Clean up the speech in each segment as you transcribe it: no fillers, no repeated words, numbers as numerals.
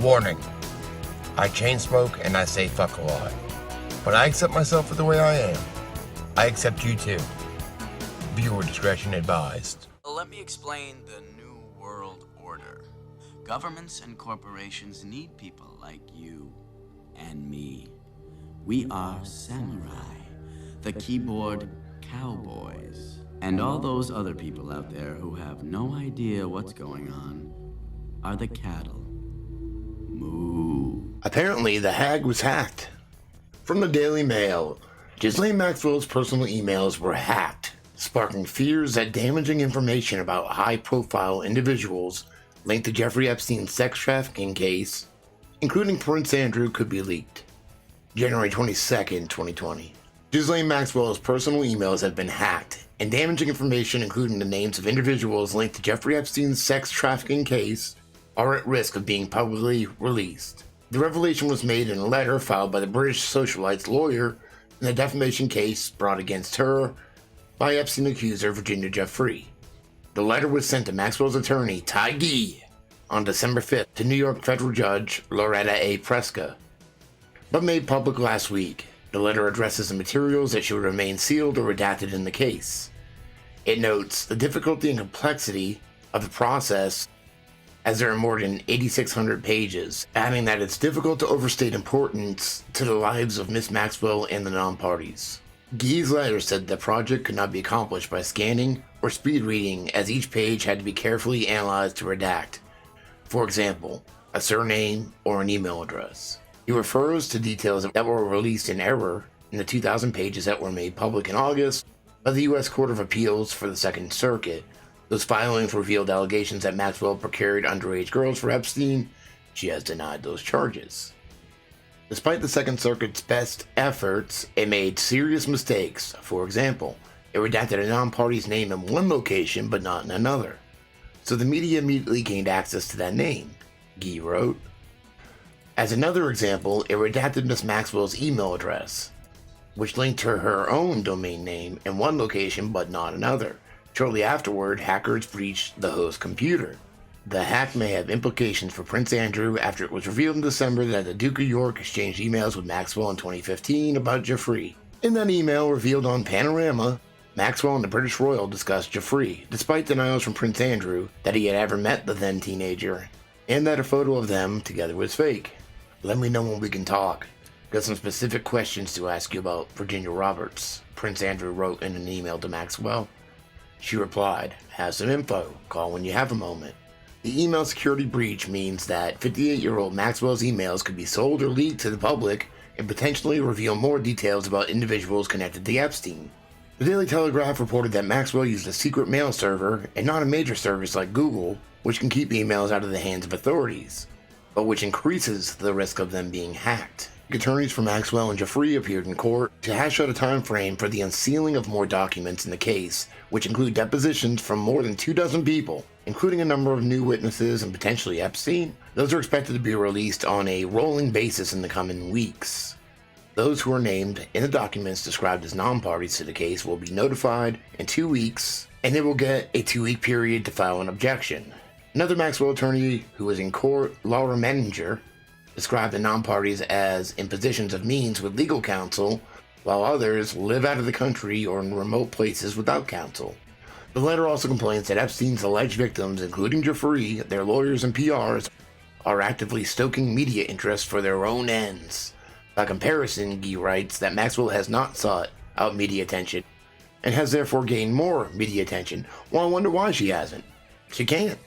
Warning. I chain smoke and I say fuck a lot. But I accept myself for the way I am. I accept you too. Viewer discretion advised. Let me explain the New World Order. Governments and corporations need people like you and me. We are samurai, the keyboard cowboys, and all those other people out there who have no idea what's going on are the cattle. Moo. Apparently, the Hag was hacked. From the Daily Mail, Ghislaine Maxwell's personal emails were hacked, sparking fears that damaging information about high-profile individuals linked to Jeffrey Epstein's sex trafficking case, including Prince Andrew, could be leaked. January 22nd, 2020. Ghislaine Maxwell's personal emails have been hacked, and damaging information including the names of individuals linked to Jeffrey Epstein's sex trafficking case are at risk of being publicly released. The revelation was made in a letter filed by the British socialite's lawyer in the defamation case brought against her by Epstein accuser Virginia Giuffre. The letter was sent to Maxwell's attorney, Ty Gee, on December 5th to New York federal judge Loretta A. Preska, but made public last week. The letter addresses the materials that should remain sealed or redacted in the case. It notes the difficulty and complexity of the process as there are more than 8,600 pages, adding that it's difficult to overstate importance to the lives of Miss Maxwell and the non-parties. Gee's letter said the project could not be accomplished by scanning or speed reading, as each page had to be carefully analyzed to redact, for example, a surname or an email address. He refers to details that were released in error in the 2,000 pages that were made public in August by the U.S. Court of Appeals for the Second Circuit. Those filings revealed allegations that Maxwell procured underage girls for Epstein. She has denied those charges. Despite the Second Circuit's best efforts, it made serious mistakes. For example, it redacted a non-party's name in one location but not in another. So the media immediately gained access to that name, Gee wrote. As another example, it redacted Miss Maxwell's email address, which linked to her own domain name in one location but not another. Shortly afterward, hackers breached the host's computer. The hack may have implications for Prince Andrew after it was revealed in December that the Duke of York exchanged emails with Maxwell in 2015 about Giuffre. In that email revealed on Panorama, Maxwell and the British royal discussed Giuffre, despite denials from Prince Andrew that he had ever met the then teenager, and that a photo of them together was fake. Let me know when we can talk. Got some specific questions to ask you about Virginia Roberts, Prince Andrew wrote in an email to Maxwell. She replied, "Have some info. Call when you have a moment." The email security breach means that 58-year-old Maxwell's emails could be sold or leaked to the public and potentially reveal more details about individuals connected to Epstein. The Daily Telegraph reported that Maxwell used a secret mail server and not a major service like Google, which can keep emails out of the hands of authorities, but which increases the risk of them being hacked. Attorneys for Maxwell and Giuffre appeared in court to hash out a time frame for the unsealing of more documents in the case, which include depositions from more than 24 people, including a number of new witnesses and potentially Epstein. Those are expected to be released on a rolling basis in the coming weeks. Those who are named in the documents described as non-parties to the case will be notified in 2 weeks, and they will get a 2-week period to file an objection. Another Maxwell attorney who was in court, Laura Menninger, described the non-parties as in positions of means with legal counsel, while others live out of the country or in remote places without counsel. The letter also complains that Epstein's alleged victims, including Giuffre, their lawyers and PRs, are actively stoking media interest for their own ends. By comparison, Gee writes that Maxwell has not sought out media attention and has therefore gained more media attention. Well, I wonder why she hasn't. She can't.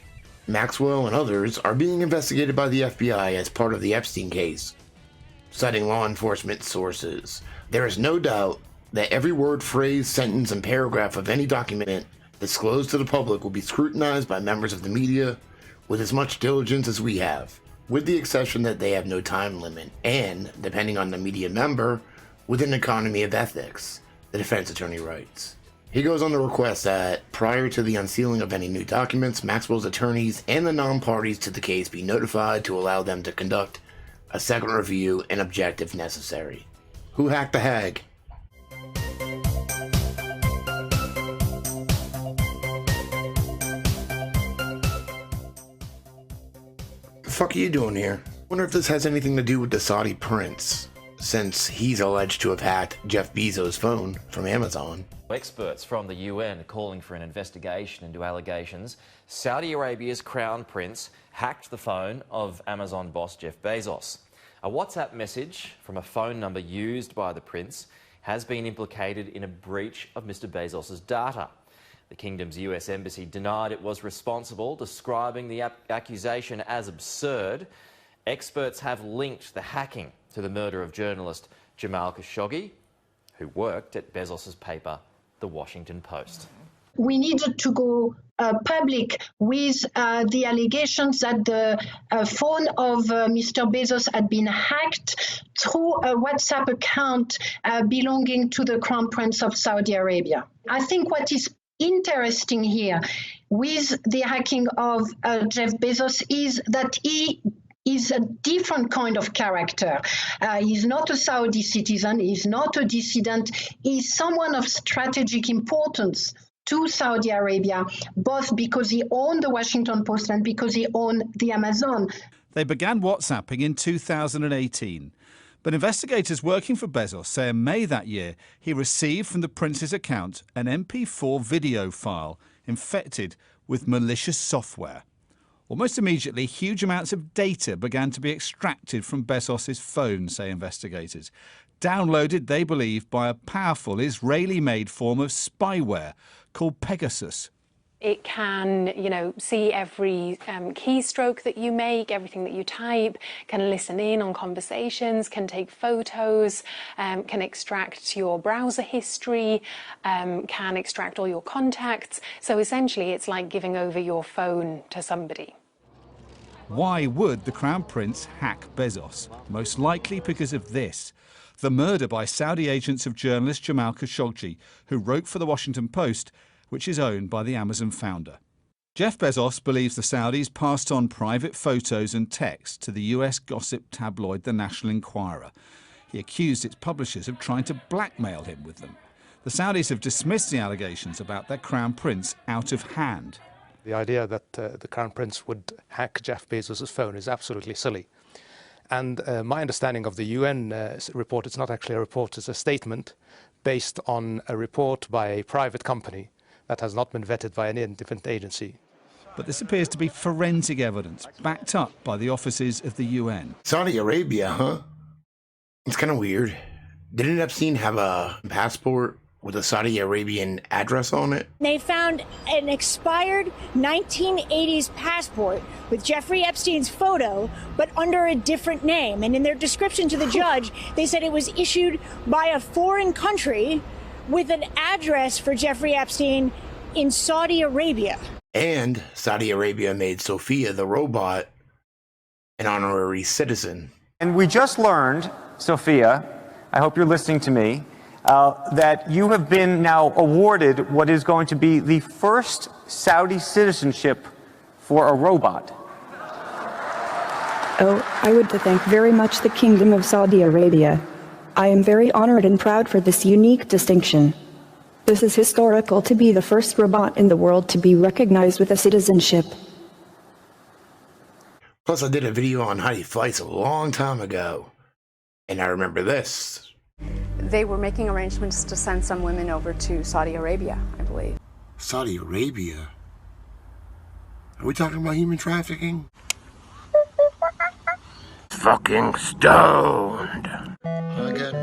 Maxwell and others are being investigated by the FBI as part of the Epstein case. Citing law enforcement sources, there is no doubt that every word, phrase, sentence, and paragraph of any document disclosed to the public will be scrutinized by members of the media with as much diligence as we have, with the exception that they have no time limit, and, depending on the media member, with an economy of ethics, the defense attorney writes. He goes on to request that, prior to the unsealing of any new documents, Maxwell's attorneys and the non-parties to the case be notified to allow them to conduct a second review and object if necessary. Who hacked the Hag? The fuck are you doing here? Wonder if this has anything to do with the Saudi prince, since he's alleged to have hacked Jeff Bezos' phone from Amazon. Experts from the UN are calling for an investigation into allegations Saudi Arabia's crown prince hacked the phone of Amazon boss Jeff Bezos. A WhatsApp message from a phone number used by the prince has been implicated in a breach of Mr. Bezos' data. The kingdom's US embassy denied it was responsible, describing the accusation as absurd. Experts have linked the hacking to the murder of journalist Jamal Khashoggi, who worked at Bezos' paper, The Washington Post. We needed to go public with the allegations that the phone of Mr. Bezos had been hacked through a WhatsApp account belonging to the Crown Prince of Saudi Arabia. I think what is interesting here with the hacking of Jeff Bezos is that he is a different kind of character. He's not a Saudi citizen, he's not a dissident, he's someone of strategic importance to Saudi Arabia, both because he owned the Washington Post and because he owned the Amazon. They began WhatsApping in 2018, but investigators working for Bezos say in May that year he received from the prince's account an MP4 video file infected with malicious software. Almost immediately, huge amounts of data began to be extracted from Bezos' phone, say investigators. Downloaded, they believe, by a powerful Israeli-made form of spyware called Pegasus. It can, see every keystroke that you make, everything that you type, can listen in on conversations, can take photos, can extract your browser history, can extract all your contacts. So essentially, it's like giving over your phone to somebody. Why would the Crown Prince hack Bezos? Most likely because of this: the murder by Saudi agents of journalist Jamal Khashoggi, who wrote for The Washington Post, which is owned by the Amazon founder. Jeff Bezos believes the Saudis passed on private photos and texts to the US gossip tabloid The National Enquirer. He accused its publishers of trying to blackmail him with them. The Saudis have dismissed the allegations about their Crown Prince out of hand. The idea that the Crown Prince would hack Jeff Bezos' phone is absolutely silly. And my understanding of the UN report, it's not actually a report, it's a statement based on a report by a private company that has not been vetted by any independent agency. But this appears to be forensic evidence, backed up by the offices of the UN. Saudi Arabia, huh? It's kind of weird. Didn't Epstein have a passport with a Saudi Arabian address on it? They found an expired 1980s passport with Jeffrey Epstein's photo, but under a different name. And in their description to the judge, they said it was issued by a foreign country with an address for Jeffrey Epstein in Saudi Arabia. And Saudi Arabia made Sofia the robot an honorary citizen. And we just learned, Sofia, I hope you're listening to me, that you have been now awarded what is going to be the first Saudi citizenship for a robot. Oh, I would thank very much the Kingdom of Saudi Arabia. I am very honored and proud for this unique distinction. This is historical to be the first robot in the world to be recognized with a citizenship. Plus, I did a video on Heidi Fleiss a long time ago, and I remember this. They were making arrangements to send some women over to Saudi Arabia, I believe. Saudi Arabia? Are we talking about human trafficking? Fucking stoned. I got